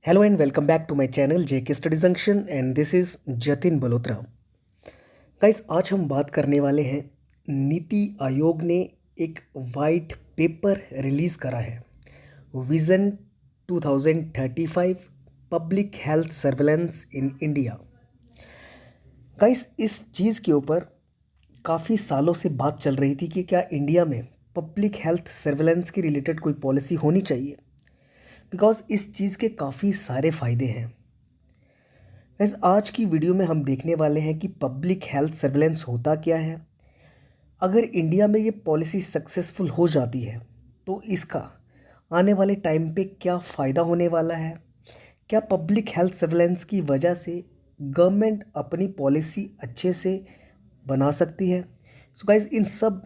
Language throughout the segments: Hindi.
Hello and welcome back to my channel JK Study Junction and this is Jatin Balotra. Guys आज हम बात करने वाले हैं, नीति आयोग ने एक वाइट पेपर रिलीज़ करा है, vision 2035 public health surveillance in India. Guys इस चीज़ के ऊपर काफ़ी सालों से बात चल रही थी कि क्या इंडिया में पब्लिक हेल्थ सर्वेलेंस के रिलेटेड कोई पॉलिसी होनी चाहिए, बिकॉज इस चीज़ के काफ़ी सारे फ़ायदे हैं। गाइस आज की वीडियो में हम देखने वाले हैं कि पब्लिक हेल्थ सर्वेलेंस होता क्या है, अगर इंडिया में ये पॉलिसी सक्सेसफुल हो जाती है तो इसका आने वाले टाइम पे क्या फ़ायदा होने वाला है, क्या पब्लिक हेल्थ सर्वेलेंस की वजह से गवर्नमेंट अपनी पॉलिसी अच्छे से बना सकती है। सो गाइस इन सब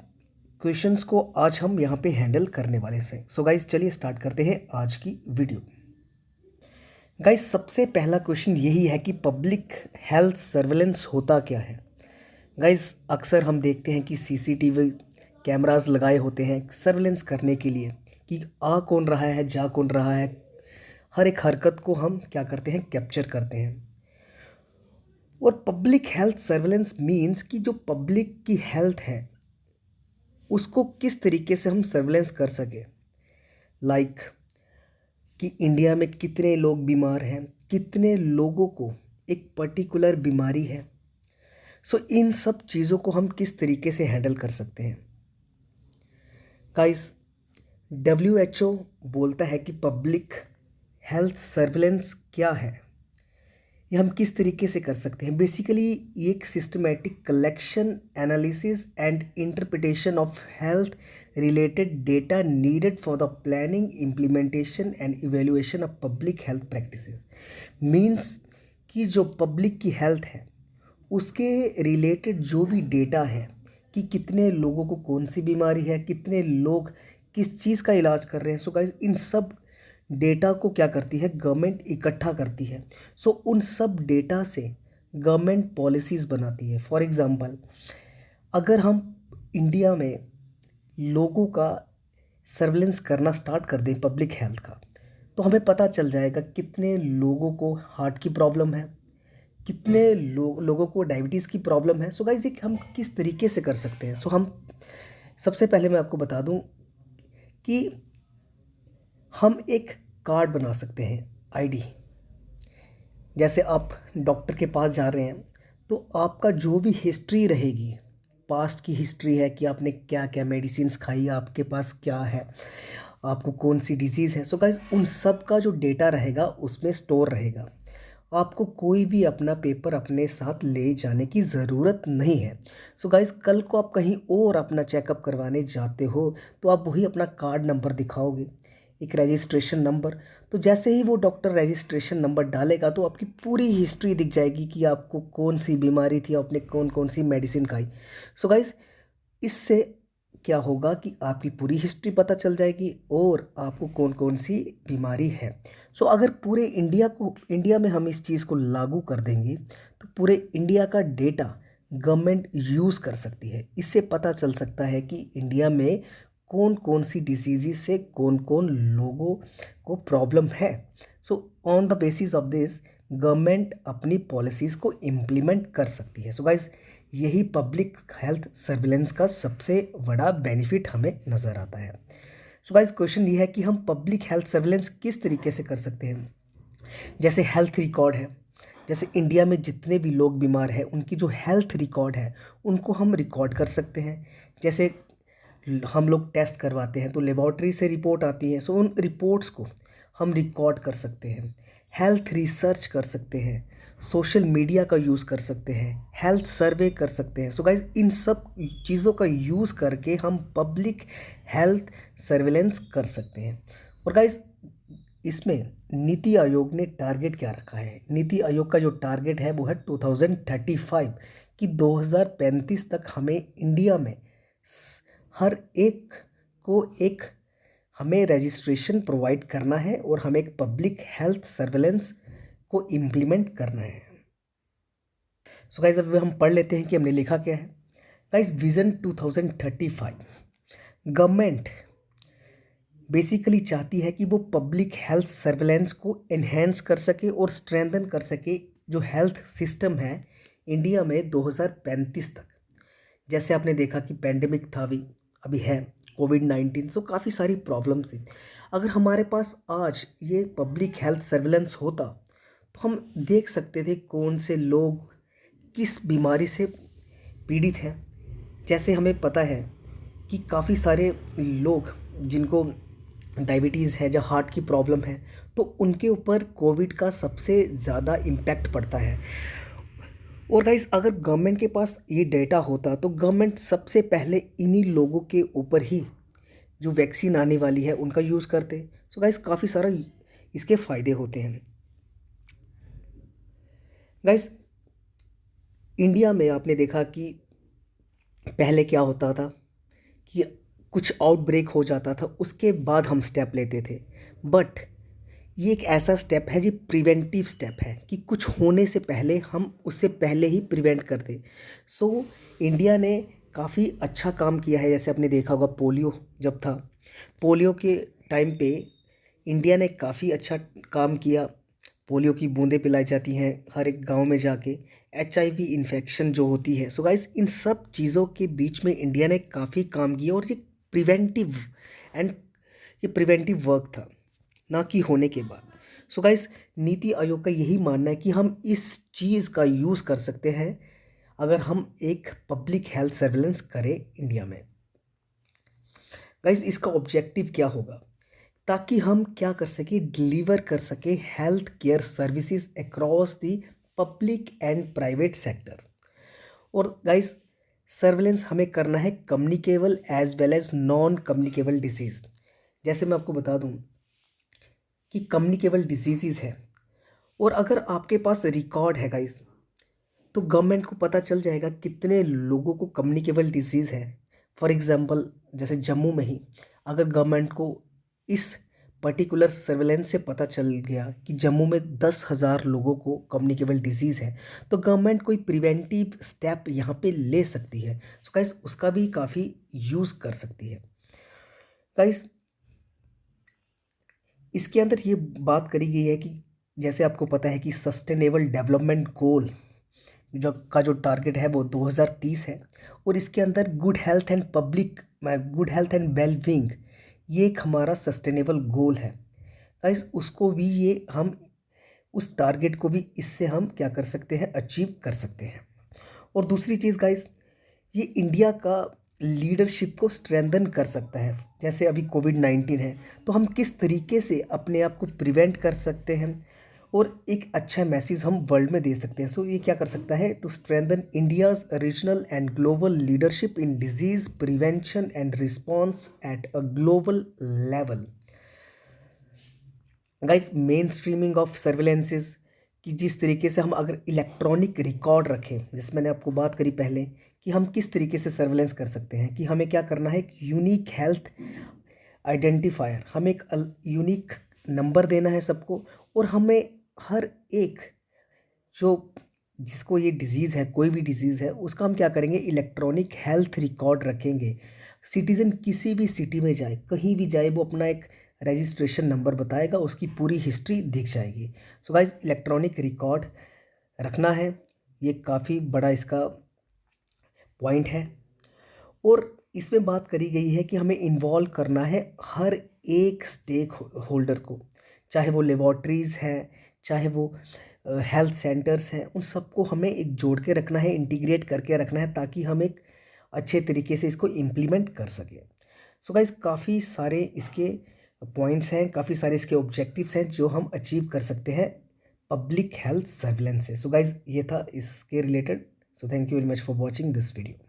क्वेश्चंस को आज हम यहाँ पे हैंडल करने वाले हैं। सो गाइस चलिए स्टार्ट करते हैं आज की वीडियो। गाइस सबसे पहला क्वेश्चन यही है कि पब्लिक हेल्थ सर्वेलेंस होता क्या है। गाइस अक्सर हम देखते हैं कि सीसीटीवी कैमरास लगाए होते हैं सर्वेलेंस करने के लिए कि आ कौन रहा है जा कौन रहा है, हर एक हरकत को हम क्या करते हैं, कैप्चर करते हैं। और पब्लिक हेल्थ सर्वेलेंस मीन्स कि जो पब्लिक की हेल्थ है उसको किस तरीके से हम सर्वेलेंस कर सके, लाइक कि इंडिया में कितने लोग बीमार हैं, कितने लोगों को एक पर्टिकुलर बीमारी है। सो इन सब चीज़ों को हम किस तरीके से हैंडल कर सकते हैं। गाइस WHO बोलता है कि पब्लिक हेल्थ सर्वेलेंस क्या है, ये हम किस तरीके से कर सकते हैं। बेसिकली ये एक systematic collection, analysis and interpretation of health related data needed for the planning, implementation and evaluation of public health practices. Means कि जो पब्लिक की हेल्थ है उसके रिलेटेड जो भी डेटा है कि कितने लोगों को कौन सी बीमारी है, कितने लोग किस चीज़ का इलाज कर रहे हैं। सो गाइस इन सब डेटा को क्या करती है गवर्नमेंट, इकट्ठा करती है। सो उन सब डेटा से गवर्नमेंट पॉलिसीज़ बनाती है। फॉर एग्ज़ाम्पल अगर हम इंडिया में लोगों का सर्वेलेंस करना स्टार्ट कर दें पब्लिक हेल्थ का, तो हमें पता चल जाएगा कितने लोगों को हार्ट की प्रॉब्लम है, कितने लोगों को डायबिटीज़ की प्रॉब्लम है। सो गाइस ये हम किस तरीके से कर सकते हैं। सो हम सबसे पहले मैं आपको बता दूं कि हम एक कार्ड बना सकते हैं, आईडी। जैसे आप डॉक्टर के पास जा रहे हैं तो आपका जो भी हिस्ट्री रहेगी, पास्ट की हिस्ट्री है कि आपने क्या क्या मेडिसिन्स खाई, आपके पास क्या है, आपको कौन सी डिजीज़ है। सो गाइस उन सब का जो डेटा रहेगा उसमें स्टोर रहेगा। आपको कोई भी अपना पेपर अपने साथ ले जाने की ज़रूरत नहीं है। सो गाइस कल को आप कहीं और अपना चेकअप करवाने जाते हो तो आप वही अपना कार्ड नंबर दिखाओगे, एक रजिस्ट्रेशन नंबर। तो जैसे ही वो डॉक्टर रजिस्ट्रेशन नंबर डालेगा तो आपकी पूरी हिस्ट्री दिख जाएगी कि आपको कौन सी बीमारी थी, आपने कौन कौन सी मेडिसिन खाई। सो गाइस इससे क्या होगा कि आपकी पूरी हिस्ट्री पता चल जाएगी और आपको कौन कौन सी बीमारी है। सो अगर पूरे इंडिया में हम इस चीज़ को लागू कर देंगे तो पूरे इंडिया का डेटा गवर्नमेंट यूज़ कर सकती है। इससे पता चल सकता है कि इंडिया में कौन कौन सी डिसीज़ से कौन कौन लोगों को प्रॉब्लम है। So on the basis of this government अपनी पॉलिसीज़ को इम्प्लीमेंट कर सकती है। सो गाइज यही पब्लिक हेल्थ सर्विलेंस का सबसे बड़ा बेनिफिट हमें नज़र आता है। सो गाइज क्वेश्चन ये है कि हम पब्लिक हेल्थ सर्विलेंस किस तरीके से कर सकते हैं। जैसे हेल्थ रिकॉर्ड है, जैसे इंडिया में जितने भी लोग बीमार हैं उनकी जो हेल्थ रिकॉर्ड है उनको हम रिकॉर्ड कर सकते हैं। जैसे हम लोग टेस्ट करवाते हैं तो लेबॉर्ट्री से रिपोर्ट आती है, सो उन रिपोर्ट्स को हम रिकॉर्ड कर सकते हैं। हेल्थ रिसर्च कर सकते हैं, सोशल मीडिया का यूज़ कर सकते हैं, हेल्थ सर्वे कर सकते हैं। सो गाइज इन सब चीज़ों का यूज़ करके हम पब्लिक हेल्थ सर्वेलेंस कर सकते हैं। और गाइज इसमें नीति आयोग ने टारगेट क्या रखा है, नीति आयोग का जो टारगेट है वो है 2035 कि 2035 तक हमें इंडिया में हर एक को एक हमें रजिस्ट्रेशन प्रोवाइड करना है और हमें एक पब्लिक हेल्थ सर्वेलेंस को इम्प्लीमेंट करना है। सो गाइज अब हम पढ़ लेते हैं कि हमने लिखा क्या है। गाइज विजन 2035 गवर्नमेंट बेसिकली चाहती है कि वो पब्लिक हेल्थ सर्वेलेंस को एनहेंस कर सके और स्ट्रेंथन कर सके जो हेल्थ सिस्टम है इंडिया में 2035 तक। जैसे आपने देखा कि पेंडेमिक था अभी है कोविड-19, सो काफ़ी सारी प्रॉब्लम्स थी। अगर हमारे पास आज ये पब्लिक हेल्थ सर्वेलेंस होता तो हम देख सकते थे कौन से लोग किस बीमारी से पीड़ित हैं। जैसे हमें पता है कि काफ़ी सारे लोग जिनको डायबिटीज़ है या हार्ट की प्रॉब्लम है, तो उनके ऊपर कोविड का सबसे ज़्यादा इम्पैक्ट पड़ता है। और गाइस, अगर गवर्नमेंट के पास ये डेटा होता तो गवर्नमेंट सबसे पहले इन्हीं लोगों के ऊपर ही जो वैक्सीन आने वाली है उनका यूज़ करते। सो गाइस, काफ़ी सारा इसके फ़ायदे होते हैं। गाइस, इंडिया में आपने देखा कि पहले क्या होता था कि कुछ आउटब्रेक हो जाता था, उसके बाद हम स्टेप लेते थे। बट ये एक ऐसा स्टेप है जो प्रिवेंटिव स्टेप है कि कुछ होने से पहले हम उससे पहले ही प्रिवेंट कर दें। सो इंडिया ने काफ़ी अच्छा काम किया है। जैसे आपने देखा होगा पोलियो जब था, पोलियो के टाइम पे इंडिया ने काफ़ी अच्छा काम किया। पोलियो की बूंदें पिलाई जाती हैं हर एक गांव में जाके। HIV इन्फेक्शन जो होती है, सो गाइस, इन सब चीज़ों के बीच में इंडिया ने काफ़ी काम किया और ये प्रिवेंटिव एंड ये प्रिवेंटिव वर्क था, ना कि होने के बाद। सो गाइस, नीति आयोग का यही मानना है कि हम इस चीज़ का यूज़ कर सकते हैं अगर हम एक पब्लिक हेल्थ सर्वेलेंस करें इंडिया में। गाइस, इसका ऑब्जेक्टिव क्या होगा, ताकि हम क्या कर सके, डिलीवर कर सके health care services across the public and private sector. और गाइस, सर्वेलेंस हमें करना है communicable as well as non communicable disease. जैसे मैं आपको बता दूं कि कम्युनिकेबल डिजीज़ है, और अगर आपके पास रिकॉर्ड है गाइस, तो गवर्नमेंट को पता चल जाएगा कितने लोगों को कम्युनिकेबल डिजीज़ है। फॉर एग्जांपल, जैसे जम्मू में ही अगर गवर्नमेंट को इस पर्टिकुलर सर्वेलेंस से पता चल गया कि जम्मू में 10,000 लोगों को कम्युनिकेबल डिजीज़ है, तो गवर्नमेंट कोई प्रिवेंटिव स्टेप यहाँ पे ले सकती है। सो गाइस, उसका भी काफ़ी यूज़ कर सकती है। गाइस, इसके अंदर ये बात करी गई है कि जैसे आपको पता है कि सस्टेनेबल डेवलपमेंट गोल जो टारगेट है वो 2030 है, और इसके अंदर गुड हेल्थ एंड वेलबींग ये एक हमारा सस्टेनेबल गोल है। गाइस, उसको भी ये हम उस टारगेट को भी इससे हम क्या कर सकते हैं, अचीव कर सकते हैं। और दूसरी चीज़ गाइस, ये इंडिया का लीडरशिप को स्ट्रेंथन कर सकता है। जैसे अभी कोविड-19 है, तो हम किस तरीके से अपने आप को प्रिवेंट कर सकते हैं और एक अच्छा मैसेज हम वर्ल्ड में दे सकते हैं। सो ये क्या कर सकता है, to strengthen India's regional and global leadership in disease prevention and response at a global level. Guys, main streaming of surveillances कि जिस तरीके से हम अगर इलेक्ट्रॉनिक रिकॉर्ड रखें, जैसे मैंने आपको बात करी पहले कि हम किस तरीके से सर्विलेंस कर सकते हैं, कि हमें क्या करना है, एक यूनिक हेल्थ आइडेंटिफायर, हमें एक यूनिक नंबर देना है सबको, और हमें हर एक जो जिसको ये डिज़ीज़ है, कोई भी डिज़ीज़ है, उसका हम क्या करेंगे, इलेक्ट्रॉनिक हेल्थ रिकॉर्ड रखेंगे। सिटीज़न किसी भी सिटी में जाए, कहीं भी जाए, वो अपना एक रजिस्ट्रेशन नंबर बताएगा, उसकी पूरी हिस्ट्री दिख जाएगी। सो गाइस, इलेक्ट्रॉनिक रिकॉर्ड रखना है, ये काफ़ी बड़ा इसका पॉइंट है। और इसमें बात करी गई है कि हमें इन्वॉल्व करना है हर एक स्टेक होल्डर को, चाहे वो लेबॉर्ट्रीज़ हैं, चाहे वो हेल्थ सेंटर्स हैं, उन सबको हमें एक जोड़ के रखना है, इंटीग्रेट करके रखना है, ताकि हम एक अच्छे तरीके से इसको इम्प्लीमेंट कर सकें। सो गाइस, काफ़ी सारे इसके पॉइंट्स हैं, काफ़ी सारे इसके ऑब्जेक्टिव्स हैं जो हम अचीव कर सकते हैं पब्लिक हेल्थ सर्विलेंस से। सो गाइस, ये था इसके related. So thank you very much for watching this video.